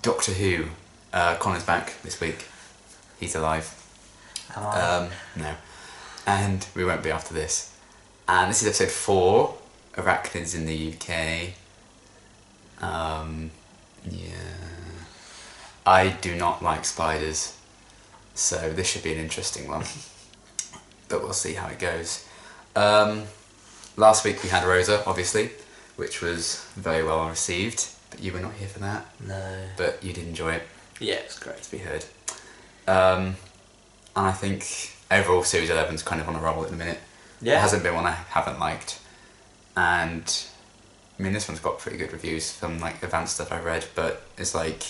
Doctor Who. Connor's back this week. He's alive. No. And we won't be after this. And this is episode 4, Arachnids in the UK. Yeah. I do not like spiders, so this should be an interesting one. But we'll see how it goes. Last week we had Rosa, obviously, which was very well received, but you were not here for that. No. But you did enjoy it. Yeah, it was great To be heard. And I think overall Series 11's kind of on a roll at the minute. Yeah. It hasn't been one I haven't liked. And I mean, this one's got pretty good reviews from like advanced stuff I've read, but it's like,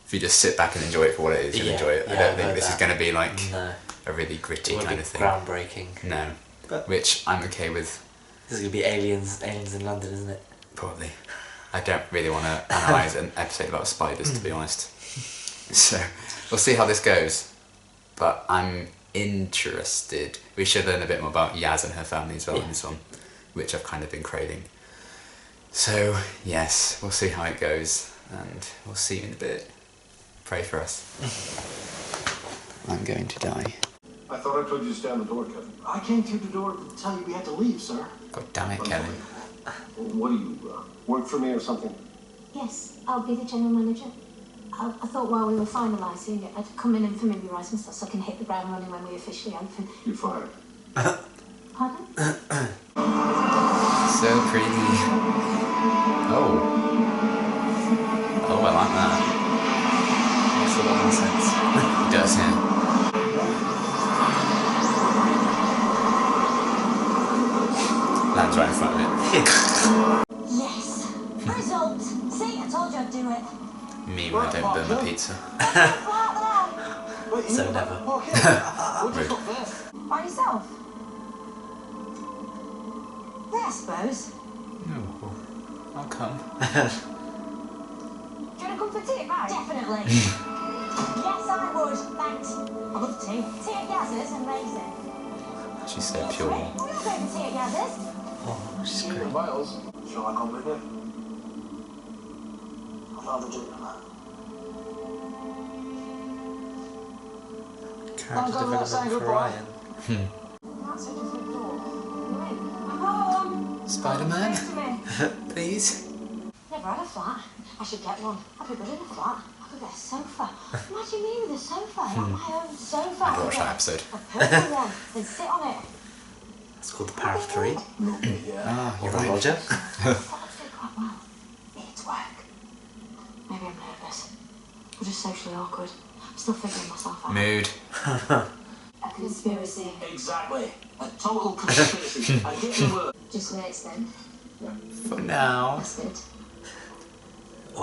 if you just sit back and enjoy it for what it is, you'll enjoy it. I don't think this is going to be like a really gritty kind of thing. Groundbreaking. No. But which I'm okay with. This is going to be aliens in London, isn't it? Probably. I don't really want to analyse an episode about spiders, to be honest. So, we'll see how this goes. But I'm interested. We should learn a bit more about Yaz and her family as well in this one, which I've kind of been craving. So, yes, we'll see how it goes, and we'll see you in a bit. Pray for us. I'm going to die. I thought I told you to stay on the door, Kevin. I came through the door to tell you we had to leave, sir. God damn it, Kevin. What do you, work for me or something? Yes, I'll be the general manager. I thought while we were finalising it, I'd come in and familiarise myself so I can hit the ground running when we officially open. You're fired. Pardon? So pretty. Oh. Oh, I like that. Makes a lot more sense. It does, yeah. Lands right in front of it. Yes! Result! See, I told you I'd do it. Me when I don't burn my pizza. So never. Rude. By yourself? Yeah, I suppose. No, I'll come. Do you want to come for tea at Barry? Definitely. Yes, I would. Thanks. I love tea. Tea at Gaz's, amazing. She's so pure. We'll go for tea at Gaz's. Oh, she's great. Miles, shall I come with you? I'd rather do it than that. Character development for Ryan. That's a different door. Wait, I'm home. Spider-Man? Next to me. Please? Never had a flat. I should get one. I'd be good in a flat. I could get a sofa. Imagine me with a sofa. Like my own sofa. I'd watch that episode. A purple one. Then sit on it. It's called The Power of 3. Ah, you're Right, right. Roger. I've got to do quite well. Needs work. Maybe I'm nervous. Or just socially awkward. I'm still figuring myself out. Mood. A conspiracy. Exactly. A total conspiracy. I get the word. Just to an extent. For now. That's good.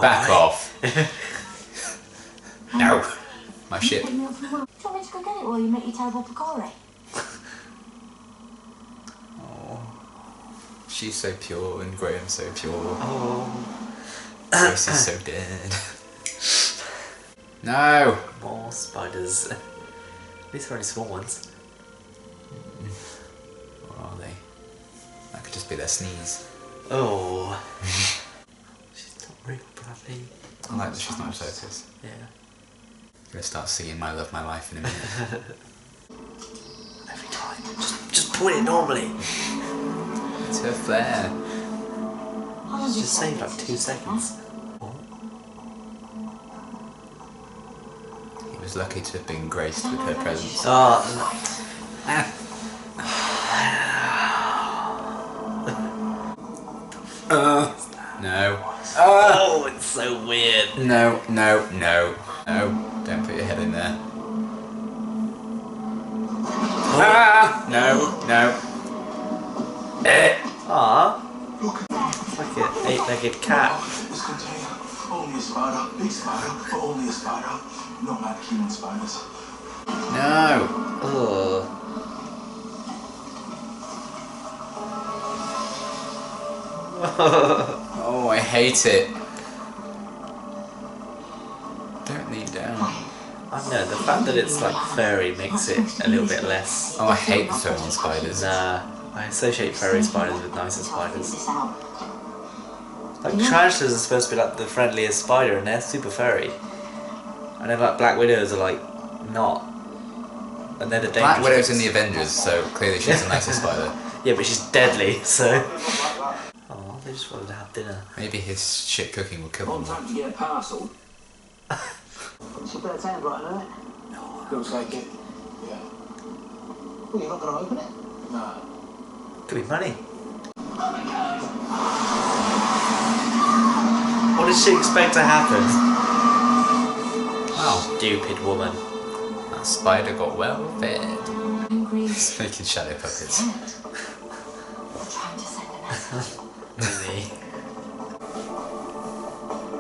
Back off. No. My ship. Pick me up from work. Do you want me to go get it while you make your terrible pakora? She's so pure and Graham's so pure. Oh. Grace is so dead. No! More spiders. These are only small ones. Or are they? That could just be their sneeze. Oh. She's not real, Bradley. I like that she's not a focus. Yeah. I'm gonna start singing My Love, My Life in a minute. Every time. Just point it normally. It's her flair. Just save like 2 seconds. He was lucky to have been graced with her presence. Oh. No. Oh, it's so weird. No, no, no. No. Don't put your head in there. Ah! No, no. Ah. It's like an 8-legged cat. This container. Only a spider. Big spider, but only a spider. No like human spiders. No. Ugh. Oh, I hate it. Don't lean down. I know, the fact that it's like furry makes it a little bit less. Oh, I hate the thermal spiders. Nah, I associate furry spiders with nicer spiders. Like tarantulas are supposed to be like the friendliest spider, and they're super furry. And then like black widows are like not, and they're the dangerous. Black Widow's in ones. the Avengers, so clearly she's a nicer spider. Yeah, but she's deadly. So. Oh, they just wanted to have dinner. Maybe his shit cooking will kill On them. time to get a parcel. It's a bit of handwriting, isn't it? Looks like it. Yeah. Well, you're not going to open it? Nah. Could be money. What did she expect to happen? Wow, Stupid woman. that spider got well fed. Angry. It's making shadow puppets. Trying to send a message. Really?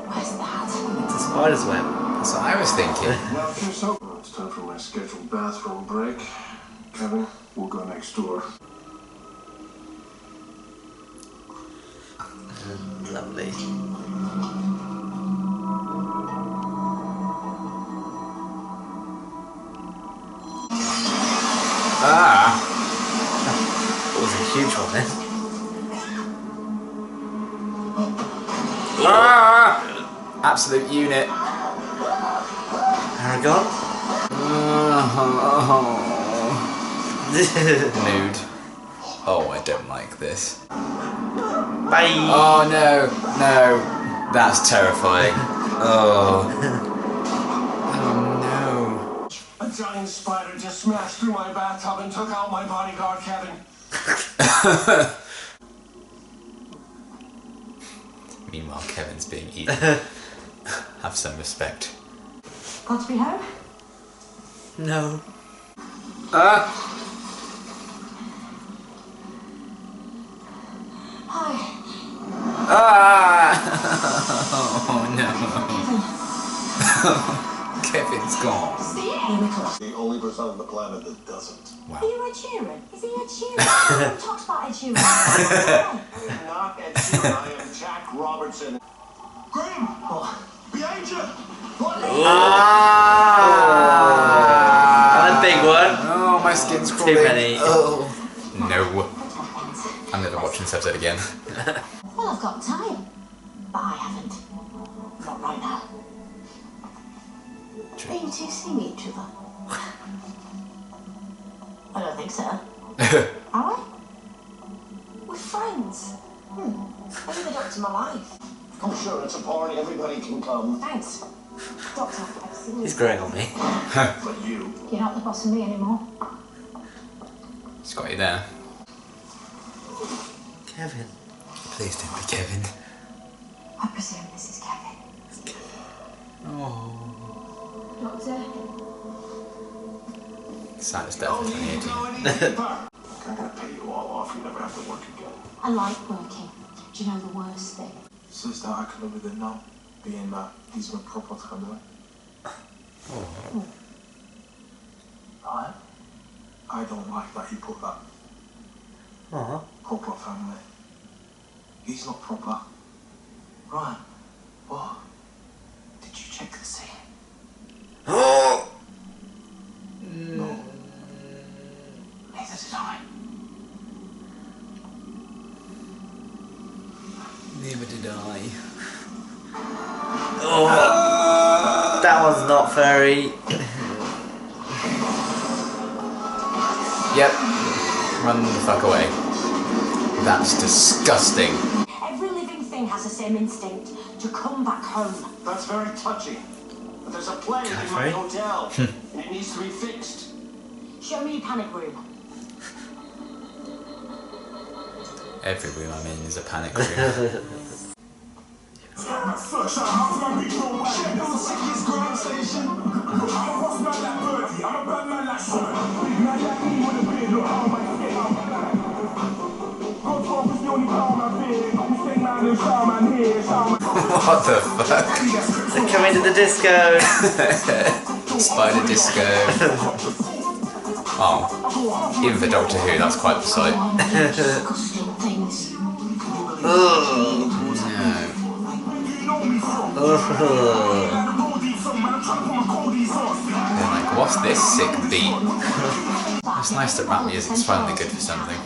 Where's that? It's a spider's web. That's what I was thinking. Now, just so. It's time for my scheduled bathroom break. Kevin, we'll go next door. Lovely. Ah! That was a huge one then. Ah! Absolute unit. Aragon? Nude. Oh, I don't like this. Bye! Oh no, no. That's terrifying. Oh. Oh A giant spider just smashed through my bathtub and took out my bodyguard, Kevin. no. Meanwhile, Kevin's being eaten. Have some respect. Got to be home? No. Ah! Hi. Ah! Oh no. Kevin's gone. See you, Nicholas. The only person on the planet that doesn't. Are Wow. you Ed Sheeran? Is he Ed Sheeran? Who talks about Ed Sheeran? I am not Ed Sheeran, I am Jack Robertson. Graham! Behind you! And a big one. Oh, my skin's crawling. Too many. Oh. No. I'm never watching this episode again. Well, I've got time. But I haven't. Not right now. Are you two seeing each other? I don't think so. Are we? We're friends. Maybe the doctor my life. I'm sure it's a party, everybody can come. Thanks. Doctor, I've seen you. He's growing on me. But you. You're not the boss of me anymore. It's got you there. Kevin. Please don't be Kevin. I presume this is Kevin. Oh. Doctor? Saddest death of 2018. I'm gonna pay you all off, you never have to work again. I like working. Do you know the worst thing? Sister, I can live with it now. Being that he's my proper family. Right? I don't like that he put that proper family. He's not proper. Right. What? Did you check the scene? Oh! No. Neither did I. Neither did I. Oh! That one's not furry. Yep. Run the fuck away. That's disgusting. Every living thing has the same instinct to come back home. That's very touching. But there's a plague in my Jeffrey? hotel, and it needs to be fixed. Show me your panic room. Every room I'm in is a panic room. What the fuck? They're coming to the disco. Spider disco. Oh, even for Doctor Who, that's quite the sight. Disgusting things. No. They're like, what's this sick beat? It's nice that rap music's finally good for something.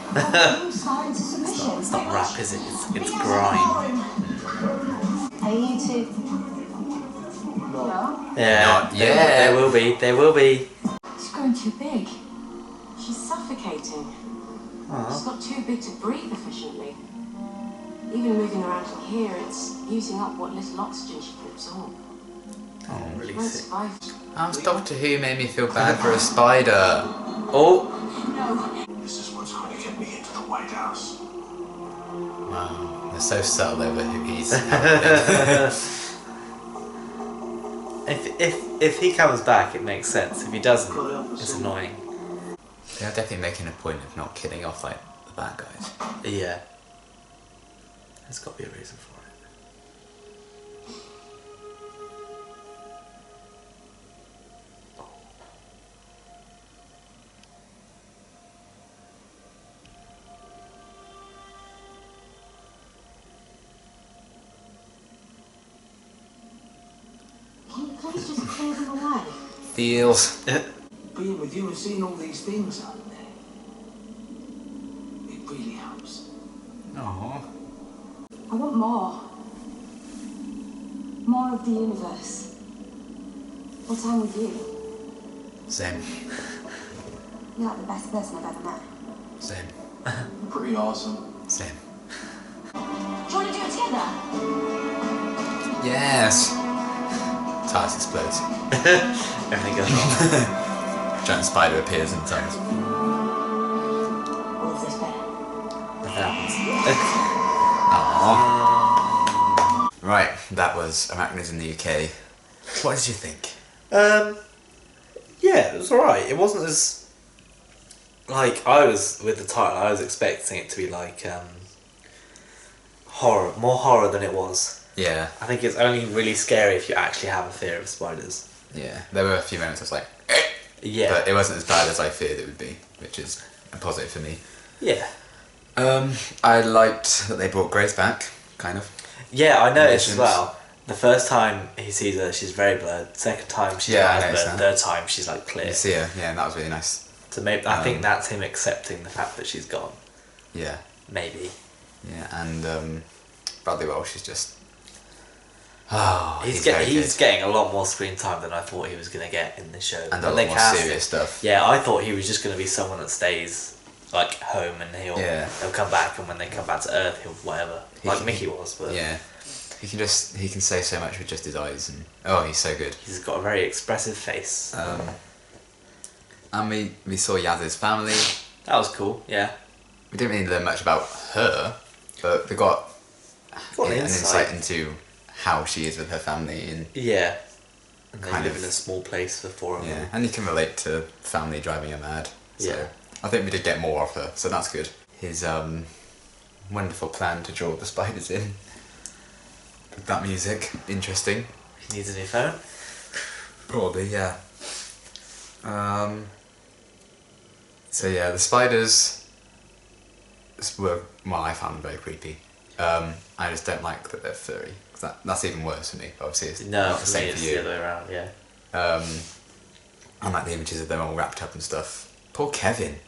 Slide into submission. It's not rap, is it? It's grime. Hey, you two. No. Yeah, yeah. There will be. She's growing too big. She's suffocating. She's got too big to breathe efficiently. Even moving around in here, it's using up what little oxygen she can absorb. Oh, She really won't sick. survive. How's Doctor Who made me feel bad for a spider? Oh, No. This is what's going to get me into the White House. Wow, they're so subtle over who he's. if he comes back, it makes sense. If he doesn't, it's annoying. They're definitely making a point of not killing off like the bad guys. Yeah. There's got to be a reason for it. Can you please just clear them away? Feels. Being with you and seeing all these things out there, it really helps. Aww. I want more. More of the universe. What time with you? Same. You're like the best person I've ever met. Same. Pretty awesome. Same. Do you want to do it together? Yes. TARDIS explodes. Everything goes wrong. Giant spider appears in TARDIS. Or is this better? That Aww. Right, that was Arachnids in the UK. What did you think? Yeah, it was alright. It wasn't as like I was with the title. I was expecting it to be like horror, more horror than it was. Yeah, I think it's only really scary if you actually have a fear of spiders. yeah. There were a few moments I was like, eh! Yeah, But it wasn't as bad as I feared it would be, which is a positive for me. yeah, I liked that they brought Grace back, kind of. yeah. I noticed as Conditions. well. The first time he sees her, she's very blurred. Second time, she's Yeah, I not as noticed blurred. that. Third time, she's like clear. You see her, yeah, and that was really nice. So maybe I think that's him accepting the fact that she's gone. Yeah, Maybe. yeah, and Bradley Welsh is just. Oh, He's very getting a lot more screen time than I thought he was going to get in this show. good. And a When lot they more cast serious him- stuff. Yeah, I thought he was just going to be someone that stays like home and Yeah. he'll come back, and when they come back to Earth, he'll whatever, like can- Mickey was. But Yeah, he can say so much with just his eyes, and oh, he's so good. he's got a very expressive face. And we saw Yaz's family. That was cool. Yeah, We didn't really learn much about her, but we got Got an an insight. insight into how she is with her family, and yeah. And they Kind live of. in a small place for four of yeah, them. and you can relate to family driving her mad. So Yeah. I think we did get more of her, so that's good. His wonderful plan to draw the spiders in with that music, interesting. He needs a new phone. Probably, yeah. So yeah, the spiders were, well, I found them very creepy. I just don't like that they're furry. 'Cause that's even worse for me. Obviously, it's No, not the for me same it's for the you. other way around. Yeah. I like the images of them all wrapped up and stuff. Poor Kevin.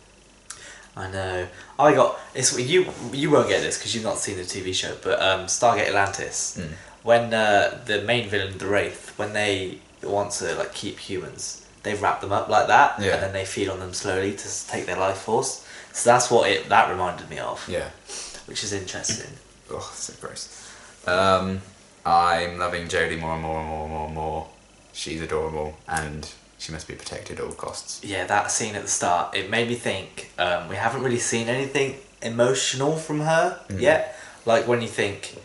I know. I got it's you won't get this because you've not seen the TV show, but Stargate Atlantis. When the main villain, the Wraith, when they want to like keep humans, they wrap them up like that, Yeah. and then they feed on them slowly to take their life force. So that's what that reminded me of, Yeah. which is interesting. Oh, so gross. I'm loving Jodie more and more and more and more and more. She's adorable, and she must be protected at all costs. Yeah, that scene at the start, it made me think we haven't really seen anything emotional from her yet. Like when you think,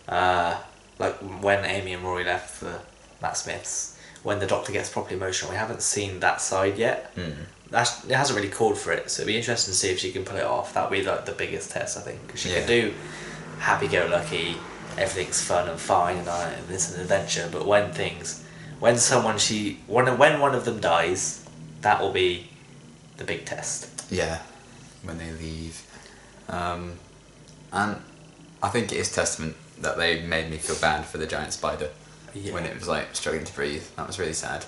like when Amy and Rory left for Matt Smith's, when the Doctor gets properly emotional, we haven't seen that side yet. It hasn't really called for it, so it'd be interesting to see if she can pull it off. That'd be like the biggest test, I think, because she Yeah. can do happy-go-lucky, everything's fun and fine, and it's an adventure. But when one of them dies, that will be the big test. Yeah, when they leave. And I think it is testament that they made me feel bad for the giant spider Yeah. when it was like struggling to breathe. That was really sad.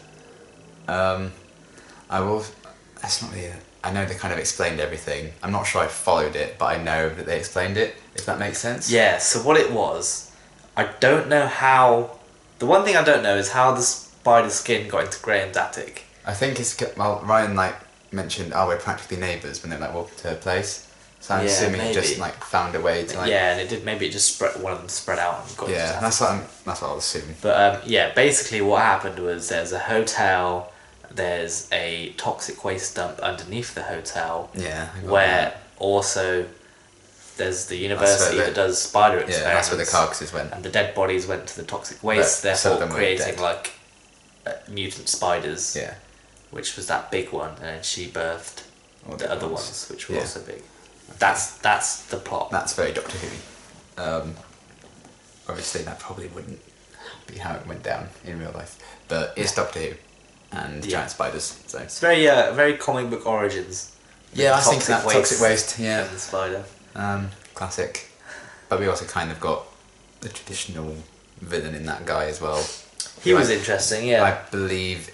That's not really. I know they kind of explained everything. I'm not sure I followed it, but I know that they explained it. If that makes sense. Yeah. So what it was, I don't know how. The one thing I don't know is how the spider skin got into Graham's attic. I think it's Ryan like mentioned, we're practically neighbours when they like walked to her place. So I'm assuming it just like found a way to like. Yeah, and it did. Maybe it just spread. One of them spread out and got. Yeah, that's what I'll assume. But yeah, basically what happened was there's a hotel. There's a toxic waste dump underneath the hotel. Yeah. Where also there's the university that does spider experiments. Yeah, that's where the carcasses went. And the dead bodies went to the toxic waste, therefore creating like mutant spiders. Yeah. Which was that big one, and then she birthed the other ones, which were also big. Okay. That's the plot. That's very Doctor Who. Obviously, that probably wouldn't be how it went down in real life, but it's Doctor Who, and giant spiders. So it's very comic book origins. Yeah, I think that toxic waste. Yeah, and the spider. Classic. But we also kind of got the traditional villain in that guy as well. He was interesting. Yeah, I believe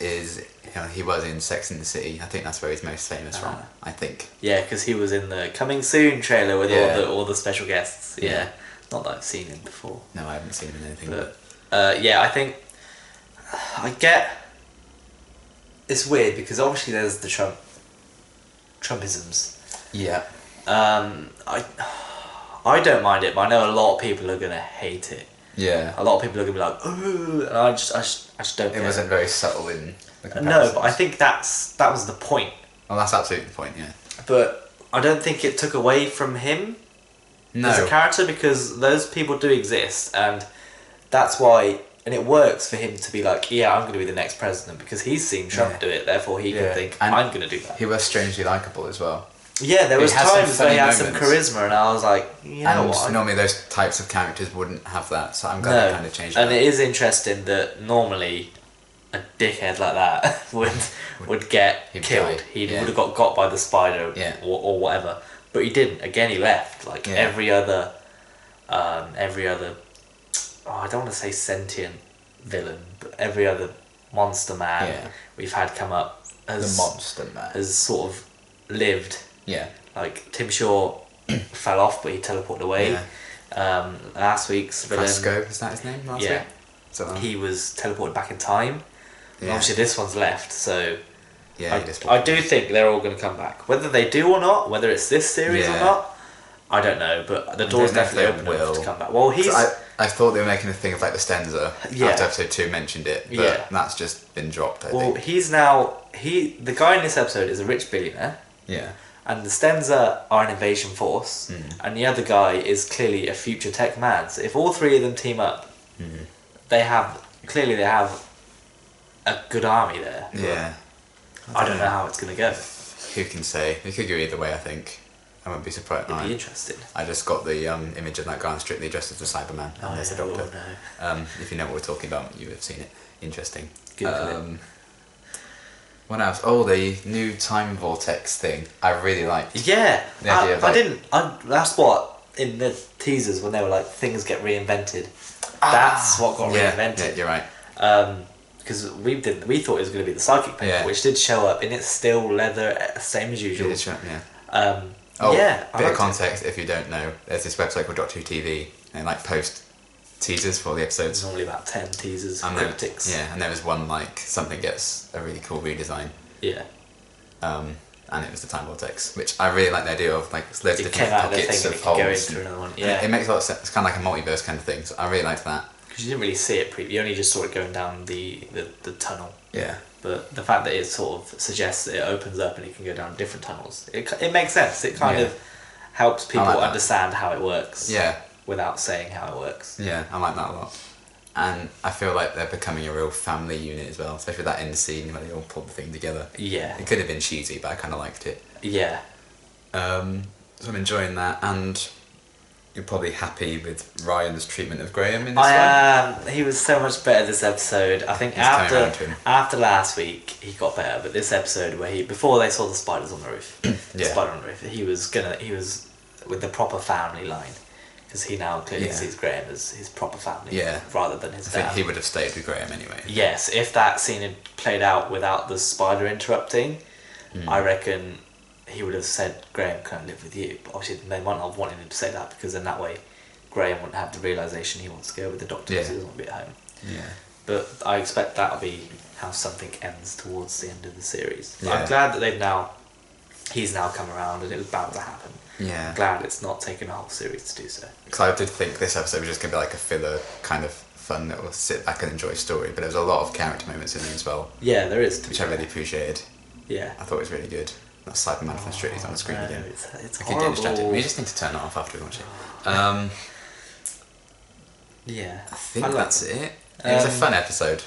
he was in Sex and the City. I think that's where he's most famous from. I think. Yeah, because he was in the Coming Soon trailer with all the special guests. Yeah. Not that I've seen him before. No, I haven't seen him in anything. But yeah, I think I get. It's weird because obviously there's the Trumpisms. Yeah. I don't mind it, but I know a lot of people are gonna hate it. Yeah. A lot of people are gonna be like, "Ooh," and I just don't. It wasn't very subtle in. No, but I think that was the point. Well, that's absolutely the point, yeah. But I don't think it took away from him as a character, because those people do exist, and that's why, and it works for him to be like, yeah, I'm going to be the next president, because he's seen Trump do it, therefore he can think, I'm going to do that. He was strangely likeable as well. Yeah, there was times where he had some charisma, and I was like, you know what? Normally those types of characters wouldn't have that, so I'm glad they kind of changed and that. it is interesting that normally a dickhead like that would get killed. He would have got by the spider or whatever, but he didn't. Again, he left. Like every other, I don't want to say sentient villain, but every other monster man we've had come up as the monster man has sort of lived. Yeah. Like Tim Shaw fell off, but he teleported away. Yeah. Last week's villain. Fresco, is that his name? Last week? So, he was teleported back in time. Yeah. Obviously, this one's left, so I do think they're all going to come back. Whether they do or not, whether it's this series or not, I don't know. But the door's definitely open enough to come back. Well, I thought they were making a thing of like the Stenza. After episode 2 mentioned it, but that's just been dropped. I think. He's now the guy in this episode is a rich billionaire. Yeah. And the Stenza are an invasion force, and the other guy is clearly a future tech man. So if all three of them team up, they have a good army there. Yeah. I don't know how it's going to go. Who can say? It could go either way, I think. I wouldn't be surprised. It'd be interesting. I just got the image of that guy strictly dressed as a Cyberman. And there's a doctor. No. If you know what we're talking about, you have seen it. Interesting. Google it. What else? Oh, the new time vortex thing. I really liked. Yeah. The idea of that's what, in the teasers, when they were like, things get reinvented. That's what got reinvented. Yeah, you're right. Because we thought it was going to be the psychic paper, which did show up in its still leather, same as usual. It did show up, yeah. Bit of context if you don't know. There's this website called Doctor Who TV, and they like post teasers for the episodes. There's normally about 10 teasers, cryptics. And there was one like something gets a really cool redesign. Yeah. And it was the time vortex, which I really like the idea of, like loads of different pockets of holes. Go into another one. Yeah. It makes a lot of sense. It's kind of like a multiverse kind of thing. So I really liked that. Because you didn't really see it you only just saw it going down the tunnel. Yeah. But the fact that it sort of suggests that it opens up and it can go down different tunnels, it makes sense. It kind of helps people understand how it works. Yeah. Without saying how it works. Yeah, I like that a lot. And I feel like they're becoming a real family unit as well, especially with that end scene where they all pull the thing together. Yeah. It could have been cheesy, but I kind of liked it. Yeah. So I'm enjoying that, and you're probably happy with Ryan's treatment of Graham in this one? I am. He was so much better this episode. I think after last week he got better, but this episode before they saw the spiders on the roof, spider on the roof, he was with the proper family line. Because he now clearly sees Graham as his proper family rather than his dad. I think he would have stayed with Graham anyway. Yes, if that scene had played out without the spider interrupting, I reckon he would have said, Graham, can I live with you? But obviously they might not have wanted him to say that, because then that way Graham wouldn't have the realisation he wants to go with the Doctor because he doesn't want to be at home. Yeah. But I expect that'll be how something ends towards the end of the series. Yeah. I'm glad that he's now come around and it was bound to happen. Yeah. I'm glad it's not taken a whole series to do so. Because I did think this episode was just going to be like a filler kind of fun little sit back and enjoy story, but there's a lot of character moments in there as well. Yeah, there is. Which I really appreciated. Yeah. I thought it was really good. That Cyberman from Australia is on the screen no, again. It's I keep horrible. getting distracted. We just need to turn it off after we watch it. Yeah. I think that's it. It was a fun episode.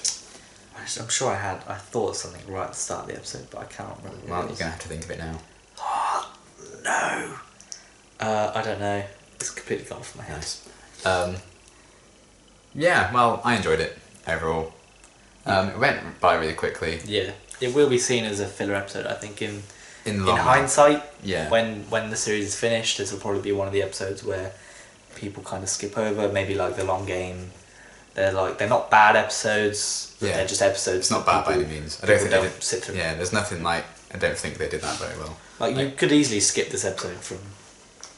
I'm sure I thought of something right at the start of the episode, but I can't remember. Well, you're going to have to think of it now. No! I don't know. It's completely gone from my head. Nice. Yeah, well, I enjoyed it overall. It went by really quickly. Yeah. It will be seen as a filler episode, I think, in In the long run. hindsight. Yeah. When the series is finished, this will probably be one of the episodes where people kind of skip over, maybe like The Long Game. They're not bad episodes, but they're just episodes. It's not bad by any means. I don't think they did. Sit through. Yeah, there's nothing like. I don't think they did that very well. Like you could easily skip this episode from,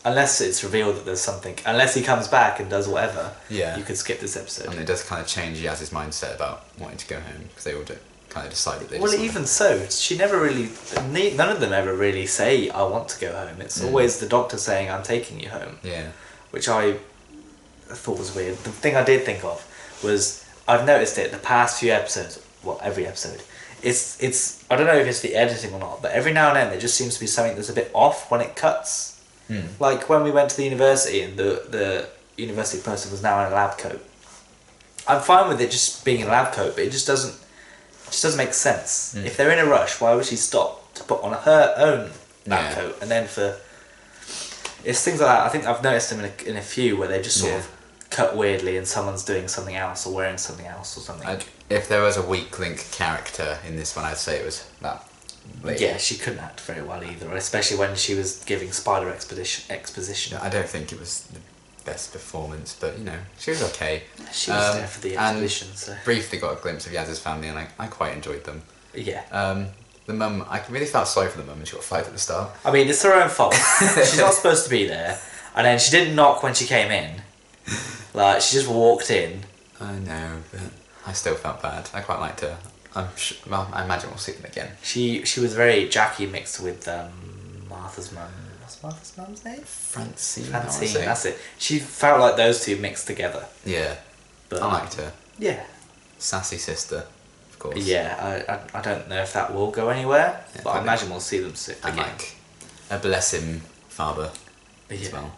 unless it's revealed that there's something. Unless he comes back and does whatever. Yeah. You could skip this episode. And it does kind of change Yaz's mindset about wanting to go home because they all kind of decide that they. Well, just even so, she never really. None of them ever really say, "I want to go home." It's always the Doctor saying, "I'm taking you home." Yeah. Which I thought was weird. The thing I did think of was I've noticed it the past few episodes. Well, every episode. It's I don't know if it's the editing or not, but every now and then there just seems to be something that's a bit off when it cuts. Like when we went to the university and the university person was now in a lab coat. I'm fine with it just being in a lab coat, but it just doesn't make sense. If they're in a rush, why would she stop to put on her own lab coat and then it's things like that. I think I've noticed them in a few where they just sort of cut weirdly and someone's doing something else or wearing something else or something. If there was a weak link character in this one, I'd say it was that lady. Yeah, she couldn't act very well either, especially when she was giving Spider exposition. I don't think it was the best performance, but she was okay. She was there for the exposition, so briefly got a glimpse of Yaz's family, and I quite enjoyed them. Yeah. The mum, I really felt sorry for the mum when she got fired at the start. I mean, it's her own fault. She's not supposed to be there, and then she didn't knock when she came in. Like she just walked in. I know, but I still felt bad. I quite liked her. I imagine we'll see them again. She was very Jackie mixed with Martha's mum. What's Martha's mum's name? Francine, that's it. She felt like those two mixed together. Yeah, but I liked her. Yeah. Sassy sister, of course. Yeah, I don't know if that will go anywhere, but I imagine we'll see them and again. like a bless him father as well.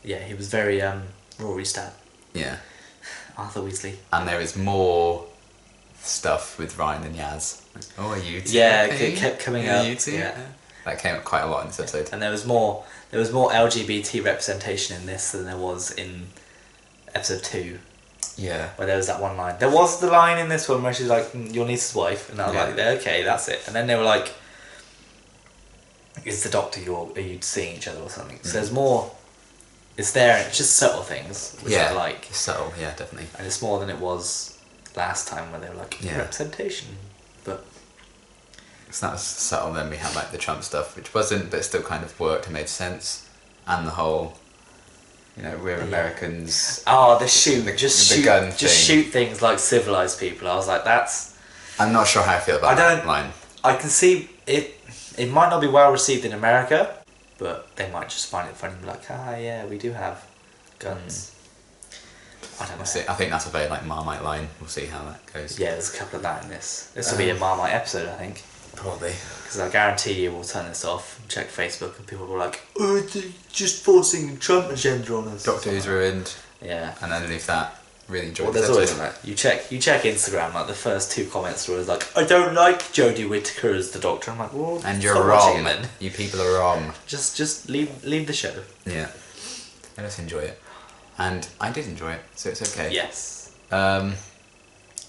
Yeah, he was very Rory's dad. Yeah. Arthur Weasley. And there is more stuff with Ryan and Yaz. Like, oh, are you two? Yeah, okay? it kept coming Are up. you two? Yeah. That came up quite a lot in this episode. And there was more LGBT representation in this than there was in episode 2. Yeah. Where there was that one line. There was the line in this one where she's like, your niece's wife, and I was like, okay, that's it. And then they were like, is the Doctor are you seeing each other or something? So there's more. It's there, and it's just subtle things, which I like. It's subtle, yeah, definitely. And it's more than it was last time, where they were like, representation. But so that was subtle. Then we had like the Trump stuff, which wasn't, but still kind of worked and made sense. And the whole, we're Americans. Oh, the shoot, the gun thing. Just shoot things like civilized people. I was like, that's. I'm not sure how I feel about that line. I can see it. It might not be well received in America, but they might just find it funny and be like, yeah, we do have guns. I don't know. We'll see. I think that's a very Marmite line. We'll see how that goes. Yeah, there's a couple of that in this. This will be a Marmite episode, I think. Probably. Because I guarantee you we'll turn this off and check Facebook and people will be like, oh, they're just forcing Trump agenda on us. Doctor Who's ruined. Yeah. And underneath that, really enjoyed well, this there's episode. always you check Instagram, like the first 2 comments were always like, I don't like Jodie Whittaker as the Doctor. I'm like, well, and you're stop wrong. watching it then. You people are wrong. Just leave the show. Yeah. I just enjoy it. And I did enjoy it, so it's okay. Yes.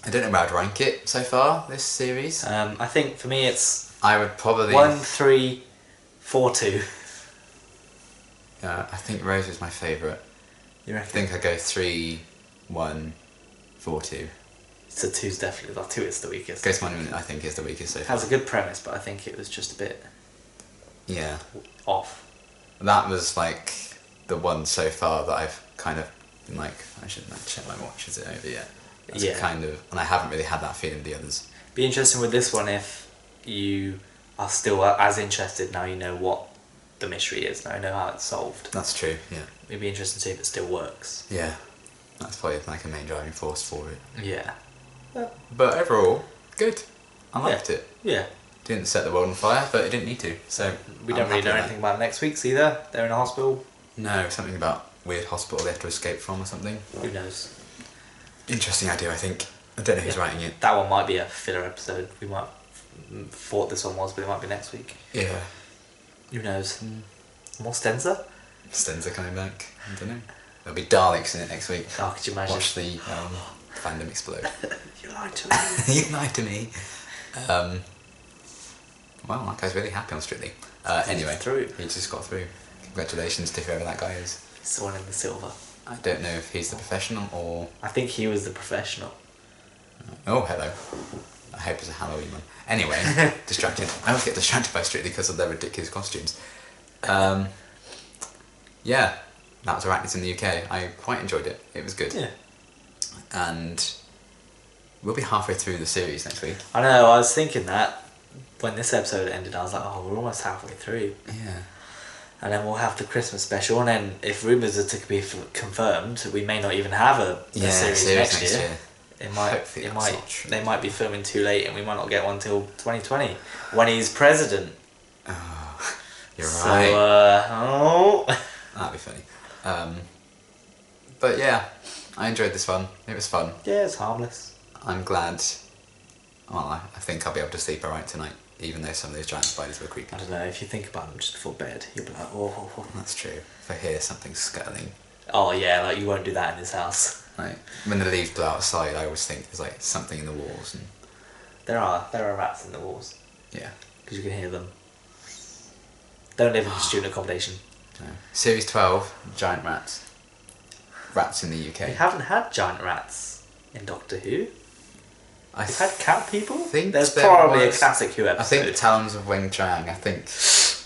I don't know where I'd rank it so far, this series. I think for me it's I would probably 1, 3, 4, 2. I think Rose is my favourite. You reckon? I think I go 3, 1, 4, 2. So 2's definitely, 2 is the weakest. Ghost Monument I think is the weakest so far. Has a good premise, but I think it was just a bit Yeah. off. That was like the one so far that I've kind of Like, I should like check my watch. Is it over yet? That's Yeah. kind of, and I haven't really had that feeling with the others. Be interesting with this one if you are still as interested now you know what the mystery is, now you know how it's solved. That's true. Yeah. It'd be interesting to see if it still works. Yeah. That's probably like a main driving force for it. Yeah. But overall, good. I liked it. Yeah. Didn't set the world on fire, but it didn't need to. So We I'm don't really happy know with anything about next week's either. They're in a hospital. that. No, something about weird hospital they have to escape from or something. Who knows? Interesting idea, I think. I don't know who's writing it. That one might be a filler episode. We might thought this one was, but it might be next week. Yeah. Who knows? More Stenza? Stenza coming back. I don't know. There'll be Daleks in it next week. Oh, could you imagine? Watch the fandom explode. You lied to me. You lied to me. Well, that guy's really happy on Strictly. Anyway, through. he just got through. Congratulations to whoever that guy is. It's the one in the silver. I don't know if he's the professional or... I think he was the professional. Oh, hello. I hope it's a Halloween one. Anyway, distracted. I always get distracted by Strictly because of their ridiculous costumes. Yeah, that was Arachnids in the UK. I quite enjoyed it. It was good. Yeah. And we'll be halfway through the series next week. I know, I was thinking that when this episode ended, I was like, oh, we're almost halfway through. Yeah. And then we'll have the Christmas special, and then if rumours are to be confirmed, we may not even have a series next year. Hopefully that's not true. They might be filming too late, and we might not get one till 2020 when he's president. Oh, you're So, right. That'd be funny. But yeah, I enjoyed this one. It was fun. yeah, it's harmless. I'm glad. Well, I think I'll be able to sleep alright tonight, even though some of those giant spiders were creepy. I don't know, if you think about them just before bed, you'll be like, oh. That's true. If I hear something scuttling, Oh yeah, like you won't do that in this house. like when the leaves blow outside, I always think there's like something in the walls, and There are rats in the walls yeah. because you can hear them. Don't live in student accommodation. No. Series 12, giant rats. Rats in the We UK. haven't had giant rats in Doctor Who. I We've had cat people. think There's there probably was- a classic Who episode. I think Talons of Weng Chang. I think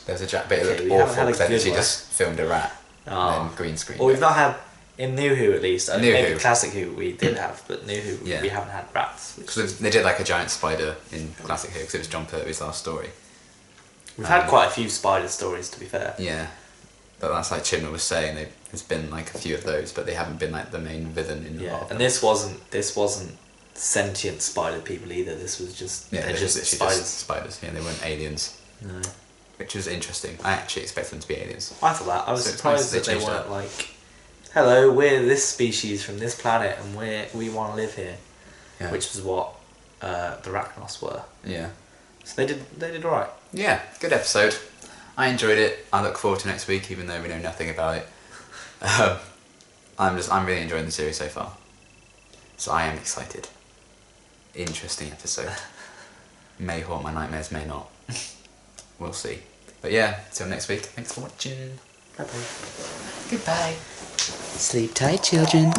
there's a bit Okay, that we looked haven't awful had a because then good she one. just filmed a rat Oh. and then green screen. Well, we've not had in New Who at least. New Maybe Who. Classic Who we did have, but New Who Yeah. we haven't had rats. Which Because they did like a giant spider in Classic Who because it was John Pertwee's last story. we've had quite a few spider stories, to be fair. Yeah, but that's like Chibnall was saying. There's been like a few of those, but they haven't been like the main villain in a lot Yeah, of and them. this wasn't sentient spider people either. This was just Yeah, they're they're just literally spiders. just spiders. Yeah, they weren't aliens, No. which was interesting. I actually expected them to be aliens. I thought that. I was So it's surprised nice that that they they changed weren't that. like, hello, we're this species from this planet and we want to live here, Yeah. which was what the Arachnids were. Yeah. So they did alright. Yeah, good episode. I enjoyed it. I look forward to next week, even though we know nothing about it. I'm really enjoying the series so far. So I am excited. Interesting episode. May haunt my nightmares, may not. We'll see. But yeah, till next week. Thanks for watching. Bye bye. Goodbye. Sleep tight, children.